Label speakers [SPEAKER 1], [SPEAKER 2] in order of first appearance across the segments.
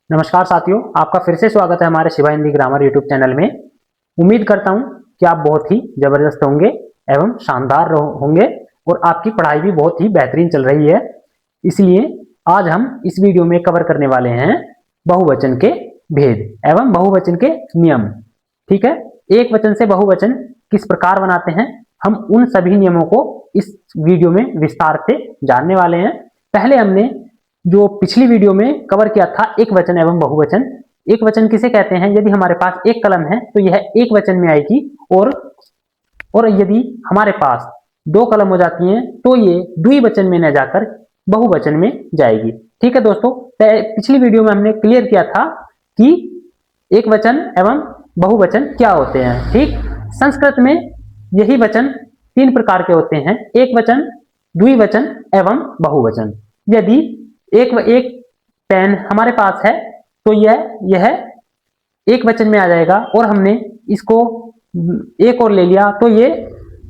[SPEAKER 1] नमस्कार साथियों, आपका फिर से स्वागत है हमारे Shiva Hindi grammar YouTube channel में। उम्मीद करता हूं कि आप बहुत ही जबरदस्त होंगे एवं शानदार होंगे और आपकी पढ़ाई भी बहुत ही बेहतरीन चल रही है। इसलिए आज हम इस वीडियो में कवर करने वाले हैं बहुवचन के भेद एवं बहुवचन के नियम। ठीक है, एक वचन से बहुवचन किस प्रकार बनाते हैं, हम उन सभी नियमों को इस वीडियो में विस्तार से जानने वाले हैं। पहले हमने जो पिछली वीडियो में कवर किया था एक वचन एवं बहुवचन। एक वचन किसे कहते हैं? यदि हमारे पास एक कलम है तो यह एक वचन में आएगी, और यदि हमारे पास दो कलम हो जाती हैं तो ये द्विवचन में न जाकर बहुवचन में जाएगी। ठीक है दोस्तों, पिछली वीडियो में हमने क्लियर किया था कि एक वचन एवं बहुवचन क्या होते हैं। ठीक, संस्कृत में यही वचन तीन प्रकार के होते हैं: एक वचन, द्विवचन एवं बहुवचन। यदि एक पेन हमारे पास है तो यह एक वचन में आ जाएगा, और हमने इसको एक और ले लिया तो ये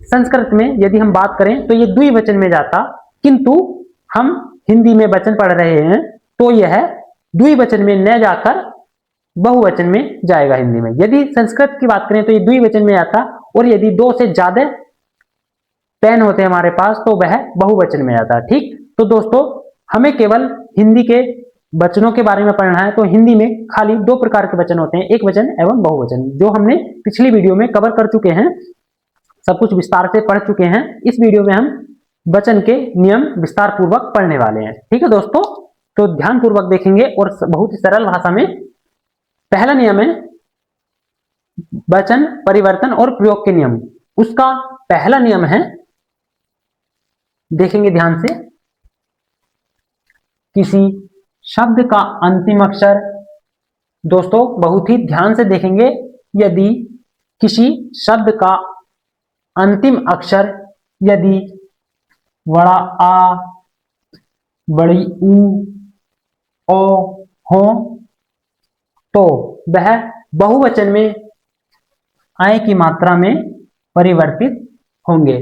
[SPEAKER 1] संस्कृत में यदि हम बात करें तो ये द्विवचन में जाता, किंतु हम हिंदी में वचन पढ़ रहे हैं तो यह द्विवचन में न जाकर बहुवचन में जाएगा हिंदी में। यदि संस्कृत की बात करें तो ये द्विवचन में आता, और यदि दो से ज्यादा पेन होते हैं हमारे पास तो वह बहुवचन में आता। ठीक, तो दोस्तों हमें केवल हिंदी के वचनों के बारे में पढ़ना है, तो हिंदी में खाली दो प्रकार के वचन होते हैं, एक वचन एवं बहुवचन, जो हमने पिछली वीडियो में कवर कर चुके हैं, सब कुछ विस्तार से पढ़ चुके हैं। इस वीडियो में हम वचन के नियम विस्तार पूर्वक पढ़ने वाले हैं। ठीक है दोस्तों, तो ध्यान पूर्वक देखेंगे और बहुत ही सरल भाषा में। पहला नियम है वचन परिवर्तन और प्रयोग के नियम। उसका पहला नियम है, देखेंगे ध्यान से, किसी शब्द का अंतिम अक्षर, दोस्तों बहुत ही ध्यान से देखेंगे, यदि किसी शब्द का अंतिम अक्षर यदि बड़ा आ, बड़ी ऊ, ओ हो तो वह बहुवचन में आय की मात्रा में परिवर्तित होंगे।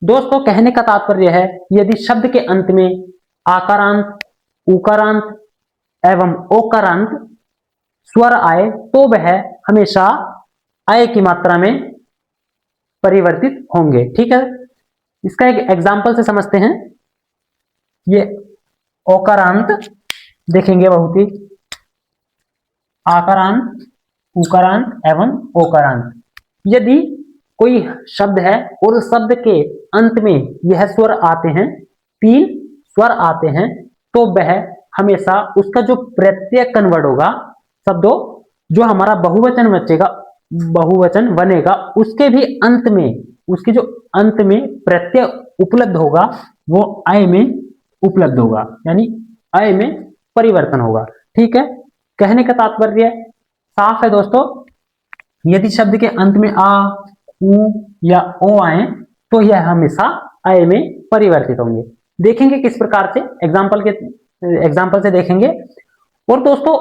[SPEAKER 1] दोस्तों कहने का तात्पर्य है, यदि शब्द के अंत में आकारांत, उकारांत एवं ओकारांत स्वर आए तो वह हमेशा आय की मात्रा में परिवर्तित होंगे। ठीक है, इसका एक एग्जाम्पल से समझते हैं। ये ओकारांत देखेंगे, बहुत ही आकारांत, उकारांत एवं ओकारांत। यदि कोई शब्द है और शब्द के अंत में यह स्वर आते हैं, तीन स्वर आते हैं, तो वह हमेशा उसका जो प्रत्यय कन्वर्ट होगा, शब्दों जो हमारा बहुवचन बनेगा, उसके भी अंत में, उसके जो अंत में प्रत्यय उपलब्ध होगा वो आय में उपलब्ध होगा, यानी आय में परिवर्तन होगा। ठीक है, कहने का तात्पर्य साफ है दोस्तों। यदि शब्द के अंत में आ, उ या ओ आए तो यह हमेशा आय में परिवर्तित होंगे। देखेंगे किस प्रकार से, एग्जाम्पल से देखेंगे। और दोस्तों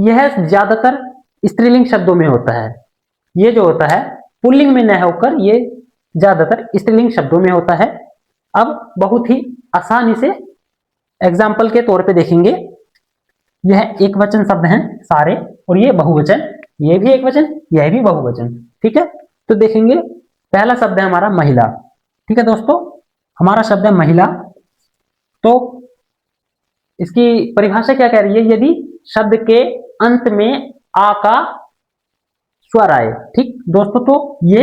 [SPEAKER 1] यह ज्यादातर स्त्रीलिंग शब्दों में होता है, ये जो होता है पुल्लिंग में न होकर ये ज्यादातर स्त्रीलिंग शब्दों में होता है। अब बहुत ही आसानी से एग्जाम्पल के तौर पे देखेंगे। यह एक वचन शब्द हैं सारे, और ये बहुवचन, ये भी एक वचन, यह भी बहुवचन। ठीक है, तो देखेंगे पहला शब्द है हमारा महिला। ठीक है दोस्तों, हमारा शब्द है महिला, तो इसकी परिभाषा क्या कह रही है? यदि शब्द के अंत में आ का स्वर आए। ठीक दोस्तों, तो ये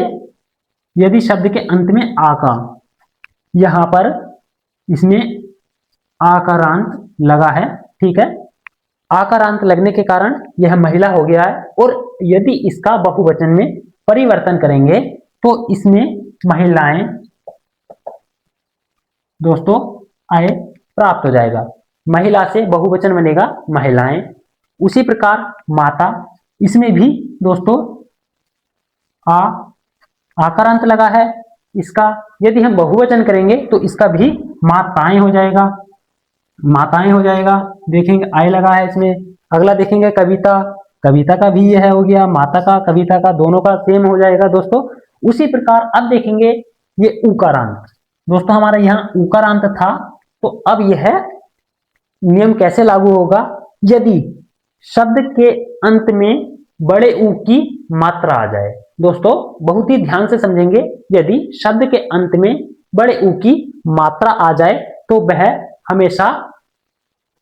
[SPEAKER 1] यदि शब्द के अंत में आ का, यहां पर इसमें आकारांत लगा है। ठीक है, आकारांत लगने के कारण यह महिला हो गया है, और यदि इसका बहुवचन में परिवर्तन करेंगे तो इसमें महिलाएं दोस्तों आय प्राप्त हो जाएगा। महिला से बहुवचन बनेगा महिलाएं। उसी प्रकार माता, इसमें भी दोस्तों आकारांत लगा है, इसका यदि हम बहुवचन करेंगे तो इसका भी माताएं हो जाएगा, माताएं हो जाएगा। देखेंगे आय लगा है इसमें। अगला देखेंगे कविता, कविता का भी यह हो गया, माता का कविता का दोनों का सेम हो जाएगा दोस्तों। उसी प्रकार अब देखेंगे ये उकारांत। दोस्तों हमारा यहाँ उकारांत था, तो अब यह नियम कैसे लागू होगा? यदि शब्द के अंत में बड़े ऊ की मात्रा आ जाए। दोस्तों बहुत ही ध्यान से समझेंगे, यदि शब्द के अंत में बड़े ऊ की मात्रा आ जाए तो वह हमेशा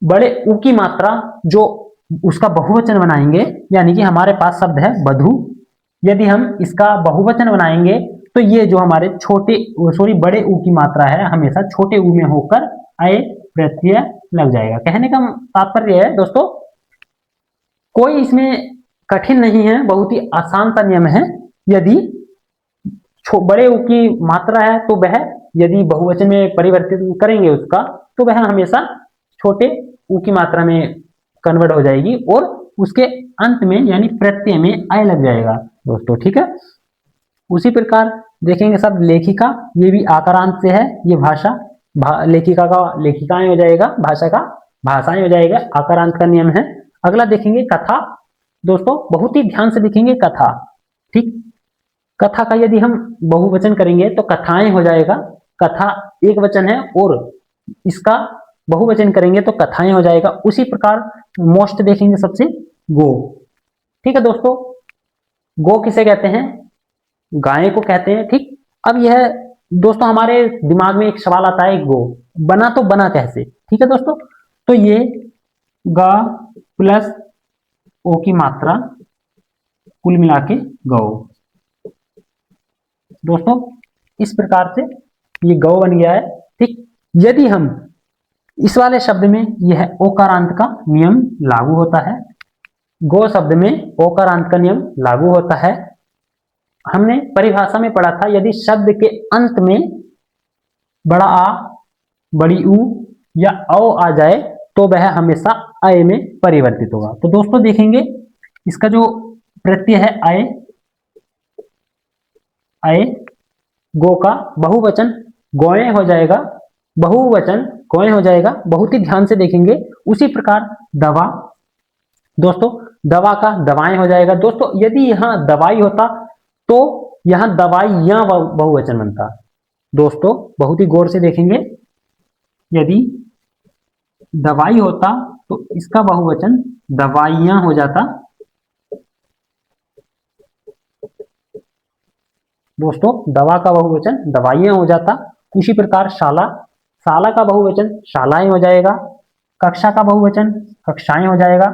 [SPEAKER 1] बड़े ऊ की मात्रा जो उसका बहुवचन बनाएंगे, यानी कि हमारे पास शब्द है बधु, यदि हम इसका बहुवचन बनाएंगे तो ये जो हमारे बड़े ऊ की मात्रा है हमेशा छोटे ऊ में होकर अय प्रत्यय लग जाएगा। कहने का तात्पर्य है दोस्तों, कोई इसमें कठिन नहीं है, बहुत ही आसान सा नियम है। यदि बड़े ऊ की मात्रा है तो वह यदि बहुवचन में परिवर्तित करेंगे उसका, तो वह हमेशा छोटे ऊ की मात्रा में कन्वर्ट हो जाएगी और उसके अंत में यानी प्रत्यय में आय लग जाएगा दोस्तों, ठीक है। उसी प्रकार देखेंगे शब्द लेखिका, ये भी आकारांत से है, ये लेखिका का लेखिकाएं हो जाएगा, भाषा का भाषाएं हो जाएगा, आकारांत का नियम है। अगला देखेंगे कथा। दोस्तों बहुत ही ध्यान से देखेंगे कथा, ठीक। कथा का यदि हम बहुवचन करेंगे तो कथाएं हो जाएगा, कथा एक वचन है और इसका बहुवचन करेंगे तो कथाएं हो जाएगा। उसी प्रकार मोस्ट देखेंगे सबसे गो, ठीक है दोस्तों। गो किसे कहते हैं? गाय को कहते हैं, ठीक। अब यह दोस्तों हमारे दिमाग में एक सवाल आता है, गो बना तो बना कैसे, ठीक है दोस्तों। तो ये ग प्लस ओ की मात्रा कुल मिला के गौ, दोस्तों इस प्रकार से ये गौ बन गया है, ठीक। यदि हम इस वाले शब्द में यह ओकारांत का नियम लागू होता है, गो शब्द में ओकारांत का नियम लागू होता है। हमने परिभाषा में पढ़ा था, यदि शब्द के अंत में बड़ा आ, बड़ी ऊ या औ आ जाए तो वह हमेशा अय में परिवर्तित होगा। तो दोस्तों देखेंगे इसका जो प्रत्यय है अय, अय गो का बहुवचन गोए हो जाएगा, बहुवचन गोए हो जाएगा। बहुत ही ध्यान से देखेंगे। उसी प्रकार दवा, दोस्तों दवा का दवाएं हो जाएगा। दोस्तों यदि यहां दवाई होता तो यहां दवाइयां बहुवचन बनता। दोस्तों बहुत ही गौर से देखेंगे, यदि दवाई होता तो इसका बहुवचन दवाइयां हो जाता। दोस्तों दवा का बहुवचन दवाइयां हो जाता। उसी प्रकार शाला, शाला का बहुवचन शालाएं हो जाएगा। कक्षा का बहुवचन कक्षाएं हो जाएगा।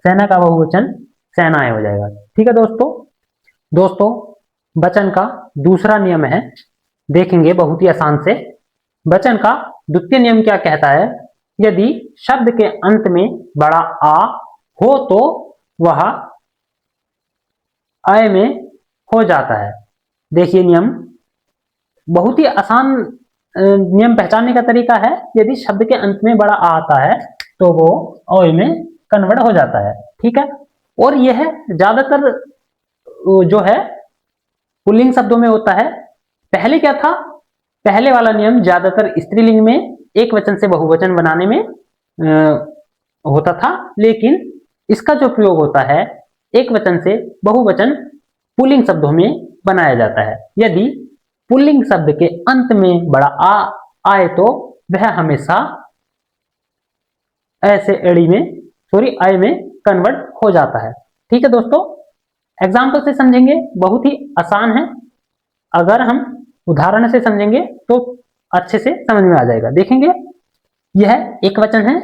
[SPEAKER 1] सेना का बहुवचन सेनाएं हो जाएगा, ठीक है दोस्तों वचन का दूसरा नियम है, देखेंगे बहुत ही आसान से। वचन का द्वितीय नियम क्या कहता है? यदि शब्द के अंत में बड़ा आ हो तो वह अय में हो जाता है। देखिए नियम बहुत ही आसान नियम पहचानने का तरीका है, यदि शब्द के अंत में बड़ा आ आता है तो वो अय में कन्वर्ट हो जाता है, ठीक है। और यह ज्यादातर जो है पुल्लिंग शब्दों में होता है। पहले क्या था? पहले वाला नियम ज्यादातर स्त्रीलिंग में एक वचन से बहुवचन बनाने में होता था, लेकिन इसका जो प्रयोग होता है एक वचन से बहुवचन पुल्लिंग शब्दों में बनाया जाता है। यदि पुल्लिंग शब्द के अंत में बड़ा आ आए तो वह हमेशा ऐसे एड़ी में अय में कन्वर्ट हो जाता है, ठीक है दोस्तों। एग्जाम्पल से समझेंगे, बहुत ही आसान है। अगर हम उदाहरण से समझेंगे तो अच्छे से समझ में आ जाएगा। देखेंगे यह एक वचन है,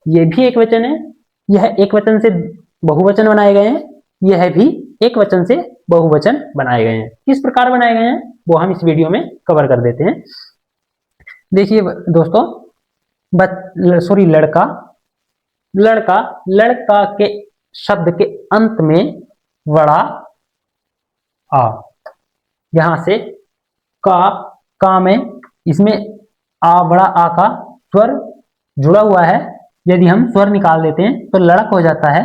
[SPEAKER 1] यह भी एक वचन है, यह एक वचन से बहुवचन बनाए गए हैं, यह भी एक वचन से बहुवचन बनाए गए हैं। किस प्रकार बनाए गए हैं वो हम इस वीडियो में कवर कर देते हैं। देखिए दोस्तों, लड़का, लड़का, लड़का के शब्द के अंत में बड़ा आ, यहां से का में इसमें आ बड़ा आ का स्वर जुड़ा हुआ है। यदि हम स्वर निकाल देते हैं तो लड़क हो जाता है।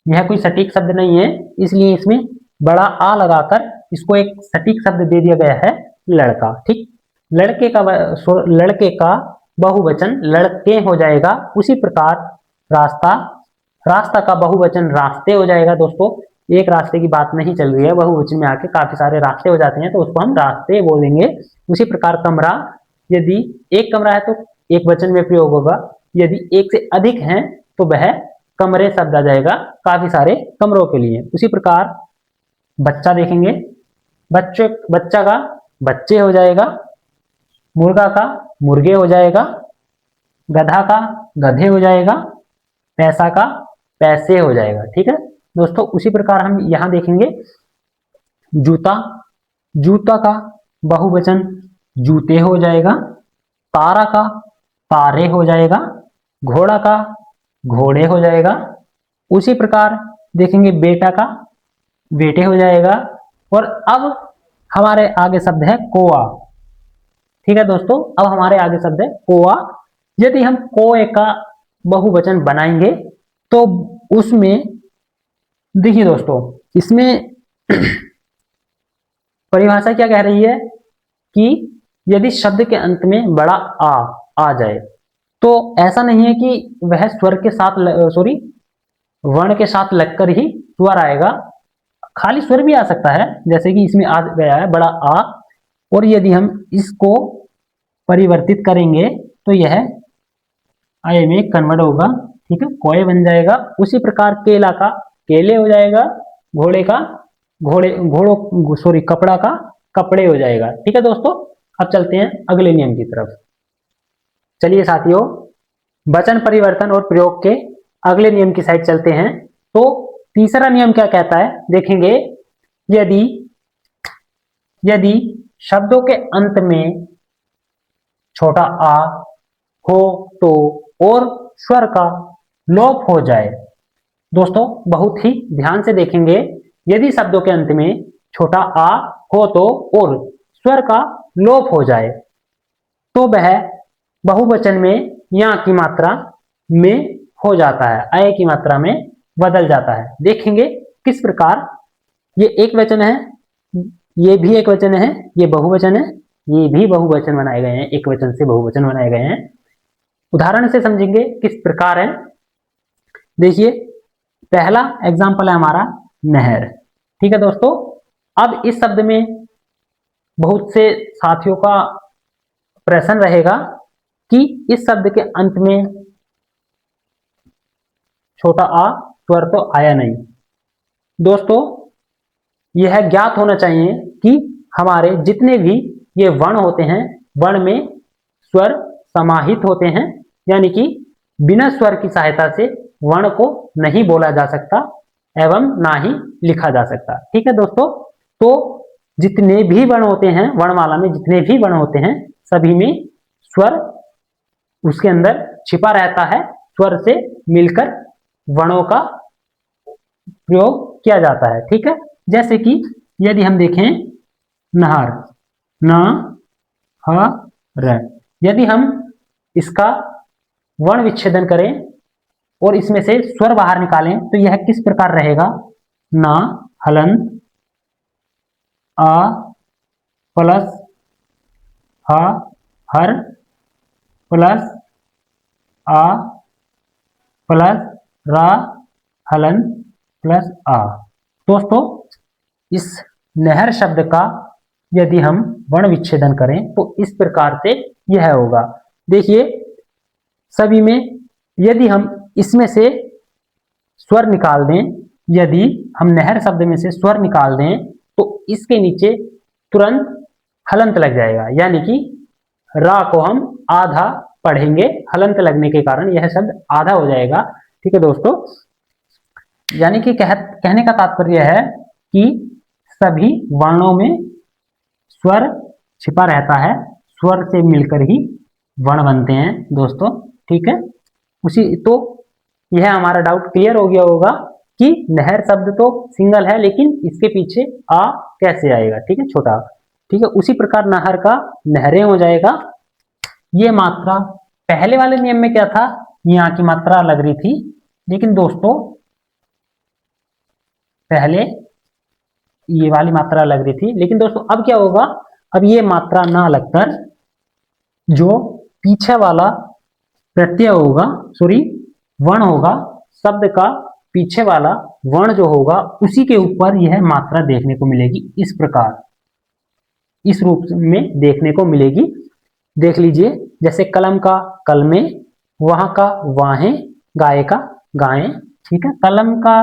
[SPEAKER 1] यह कोई सटीक शब्द नहीं है, इसलिए इसमें बड़ा आ लगाकर इसको एक सटीक शब्द दे दिया गया है लड़का, ठीक। लड़के का बहुवचन लड़के हो जाएगा। उसी प्रकार रास्ता, रास्ता का बहुवचन रास्ते हो जाएगा। दोस्तों एक रास्ते की बात नहीं चल रही है, बहुवचन में आके काफी सारे रास्ते हो जाते हैं तो उसको हम रास्ते बोलेंगे। उसी प्रकार कमरा, यदि एक कमरा है तो एक वचन में प्रयोग होगा, यदि एक से अधिक हैं तो वह कमरे शब्द आ जाएगा काफी सारे कमरों के लिए। उसी प्रकार बच्चा देखेंगे, बच्चा का बच्चे हो जाएगा, मुर्गा का मुर्गे हो जाएगा, गधा का गधे हो जाएगा, पैसा का पैसे हो जाएगा। ठीक है दोस्तों, उसी प्रकार हम यहां देखेंगे जूता, जूता का बहुवचन जूते हो जाएगा, तारा का तारे हो जाएगा, घोड़ा का घोड़े हो जाएगा। उसी प्रकार देखेंगे बेटा का बेटे हो जाएगा। और अब हमारे आगे शब्द है कोआ। ठीक है दोस्तों, अब हमारे आगे शब्द है कोआ। यदि हम कोए का बहुवचन बनाएंगे तो उसमें देखिए दोस्तों, इसमें परिभाषा क्या कह रही है कि यदि शब्द के अंत में बड़ा आ जाए तो ऐसा नहीं है कि वह स्वर के साथ वर्ण के साथ लगकर ही स्वर आएगा, खाली स्वर भी आ सकता है, जैसे कि इसमें आ गया है बड़ा आ। और यदि हम इसको परिवर्तित करेंगे तो यह आय में कन्वर्ट होगा। ठीक है, कोए बन जाएगा। उसी प्रकार केला का केले हो जाएगा, घोड़े का कपड़ा का कपड़े हो जाएगा। ठीक है दोस्तों, अब चलते हैं अगले नियम की तरफ। चलिए साथियों, वचन परिवर्तन और प्रयोग के अगले नियम की साइड चलते हैं। तो तीसरा नियम क्या कहता है देखेंगे, यदि शब्दों के अंत में छोटा आ हो तो और स्वर का लोप हो जाए। दोस्तों बहुत ही ध्यान से देखेंगे, यदि शब्दों के अंत में छोटा आ हो तो और स्वर का लोप हो जाए तो वह बहुवचन में या की मात्रा में हो जाता है, अय की मात्रा में बदल जाता है। देखेंगे किस प्रकार। ये एक वचन है, ये भी एक वचन है, ये बहुवचन है, ये भी बहुवचन बनाए गए हैं, एक वचन से बहुवचन बनाए गए हैं। उदाहरण से समझेंगे किस प्रकार है। देखिए पहला एग्जाम्पल है हमारा नहर। ठीक है दोस्तों, अब इस शब्द में बहुत से साथियों का प्रश्न रहेगा कि इस शब्द के अंत में छोटा आ स्वर तो आया नहीं। दोस्तों यह ज्ञात होना चाहिए कि हमारे जितने भी ये वर्ण होते हैं, वर्ण में स्वर समाहित होते हैं, यानी कि बिना स्वर की सहायता से वर्ण को नहीं बोला जा सकता एवं ना ही लिखा जा सकता। ठीक है दोस्तों, तो जितने भी वर्ण होते हैं, वर्णमाला में जितने भी वर्ण होते हैं सभी में स्वर उसके अंदर छिपा रहता है, स्वर से मिलकर वर्णों का प्रयोग किया जाता है। ठीक है, जैसे कि यदि हम देखें नहर, न ह र, यदि हम इसका वर्ण विच्छेदन करें और इसमें से स्वर बाहर निकालें तो यह किस प्रकार रहेगा, ना हलंत आ प्लस ह हर प्लस आ प्लस रा हलंत प्लस आ। दोस्तों इस नहर शब्द का यदि हम वर्ण विच्छेदन करें तो इस प्रकार से यह होगा। देखिए सभी में यदि हम इसमें से स्वर निकाल दें, यदि हम नहर शब्द में से स्वर निकाल दें तो इसके नीचे तुरंत हलंत लग जाएगा, यानी कि रा को हम आधा पढ़ेंगे, हलंत लगने के कारण यह शब्द आधा हो जाएगा। ठीक है दोस्तों, यानी कि कहने का तात्पर्य है कि सभी वर्णों में स्वर छिपा रहता है, स्वर से मिलकर ही वर्ण बनते हैं दोस्तों। ठीक है, उसी तो यह हमारा डाउट क्लियर हो गया होगा कि नहर शब्द तो सिंगल है लेकिन इसके पीछे आ कैसे आएगा। ठीक है, छोटा। ठीक है, उसी प्रकार नहर का नहरें हो जाएगा। ये मात्रा पहले वाले नियम में क्या था, यहाँ की मात्रा लग रही थी, लेकिन दोस्तों पहले ये वाली मात्रा लग रही थी, लेकिन दोस्तों अब क्या होगा, अब ये मात्रा ना लगकर जो पीछे वाला प्रत्यय होगा, वर्ण होगा, शब्द का पीछे वाला वर्ण जो होगा उसी के ऊपर यह मात्रा देखने को मिलेगी। इस प्रकार इस रूप में देखने को मिलेगी। देख लीजिए, जैसे कलम का कलमे, वहां का वाहें, गाय का गायें, ठीक है। कलम का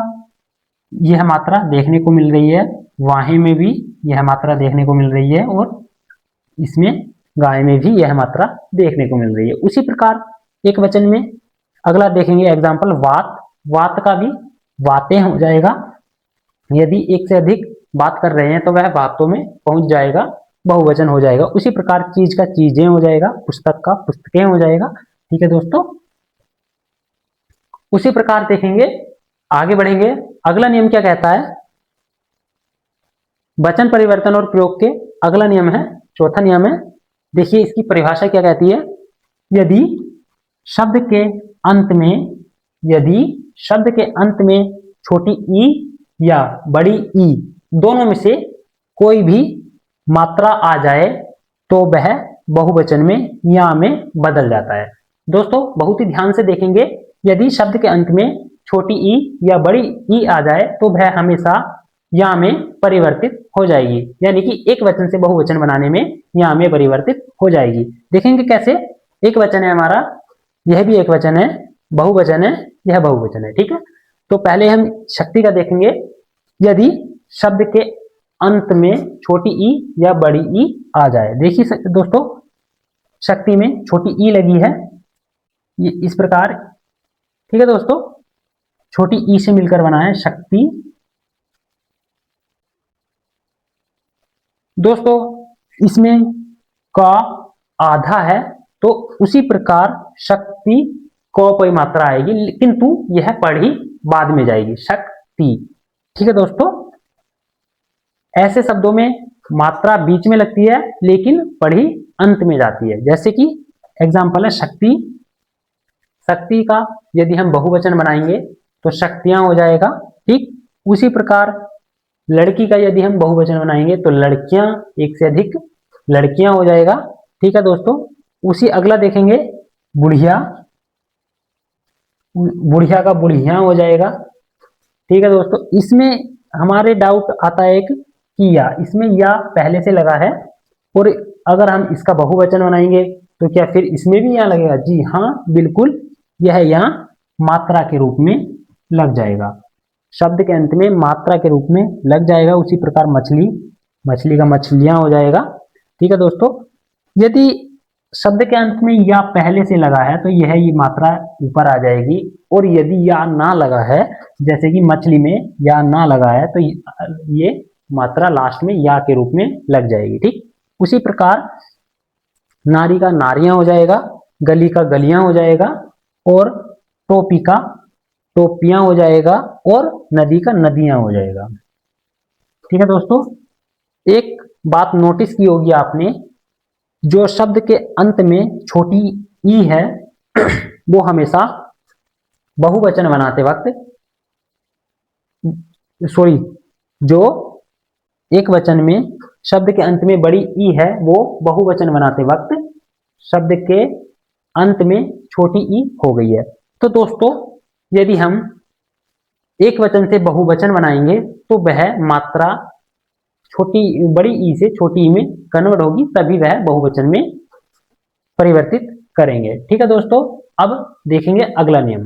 [SPEAKER 1] यह मात्रा देखने को मिल रही है, वाहे में भी यह मात्रा देखने को मिल रही है, और इसमें गाय में भी यह मात्रा देखने को मिल रही है। उसी प्रकार एक वचन में अगला देखेंगे एग्जाम्पल वात। वात का भी वातें हो जाएगा, यदि एक से अधिक बात कर रहे हैं तो वह बातों में पहुंच जाएगा, बहुवचन हो जाएगा। उसी प्रकार चीज का चीजें हो जाएगा, पुस्तक का पुस्तकें हो जाएगा। ठीक है दोस्तों, उसी प्रकार देखेंगे, आगे बढ़ेंगे। अगला नियम क्या कहता है, वचन परिवर्तन और प्रयोग के अगला नियम है, चौथा नियम है। देखिए इसकी परिभाषा क्या कहती है, यदि शब्द के अंत में, यदि शब्द के अंत में छोटी ई या बड़ी ई दोनों में से कोई भी मात्रा आ जाए तो वह बहुवचन में या में बदल जाता है। दोस्तों बहुत ही ध्यान से देखेंगे, यदि शब्द के अंत में छोटी ई या बड़ी ई आ जाए तो वह हमेशा या में परिवर्तित हो जाएगी, यानी कि एक वचन से बहुवचन बनाने में या में परिवर्तित हो जाएगी। देखेंगे कैसे, एक वचन है हमारा, यह भी एक वचन है, बहुवचन है, यह बहुवचन है। ठीक है, तो पहले हम शक्ति का देखेंगे। यदि शब्द के अंत में छोटी ई या बड़ी ई आ जाए, देखिए दोस्तों शक्ति में छोटी ई लगी है, ये इस प्रकार। ठीक है दोस्तों, छोटी ई से मिलकर बना है शक्ति। दोस्तों इसमें का आधा है, तो उसी प्रकार शक्ति को कोई मात्रा आएगी, किंतु यह पढ़ी बाद में जाएगी, शक्ति। ठीक है दोस्तों, ऐसे शब्दों में मात्रा बीच में लगती है लेकिन पढ़ी अंत में जाती है। जैसे कि एग्जाम्पल है शक्ति। शक्ति का यदि हम बहुवचन बनाएंगे तो शक्तियां हो जाएगा। ठीक, उसी प्रकार लड़की का यदि हम बहुवचन बनाएंगे तो लड़कियां, एक से अधिक लड़कियां हो जाएगा। ठीक है दोस्तों, उसी अगला देखेंगे बुढ़िया। बुढ़िया का बुढ़िया हो जाएगा। ठीक है दोस्तों, इसमें हमारे डाउट आता है एक कि या, इसमें या पहले से लगा है, और अगर हम इसका बहुवचन बनाएंगे तो क्या फिर इसमें भी या लगेगा? जी हाँ बिल्कुल, यह यहाँ मात्रा के रूप में लग जाएगा, शब्द के अंत में मात्रा के रूप में लग जाएगा। उसी प्रकार मछली, मछली का मछलियां हो जाएगा। ठीक है दोस्तों, यदि शब्द के अंत में या पहले से लगा है तो यह ये मात्रा ऊपर आ जाएगी, और यदि या ना लगा है, जैसे कि मछली में या ना लगा है, तो ये मात्रा लास्ट में या के रूप में लग जाएगी। ठीक, उसी प्रकार नारी का नारियां हो जाएगा, गली का गलियां हो जाएगा, और टोपी का टोपियां हो जाएगा, और नदी का नदियां हो जाएगा। ठीक है दोस्तों, एक बात नोटिस की होगी आपने, जो शब्द के अंत में छोटी ई है वो हमेशा बहुवचन बनाते वक्त, सॉरी, जो एक वचन में शब्द के अंत में बड़ी ई है वो बहुवचन बनाते वक्त शब्द के अंत में छोटी ई हो गई है। तो दोस्तों यदि हम एक वचन से बहुवचन बनाएंगे तो वह मात्रा छोटी बड़ी ई से छोटी ई में कन्वर्ट होगी, तभी वह बहुवचन में परिवर्तित करेंगे। ठीक है दोस्तों, अब देखेंगे अगला नियम।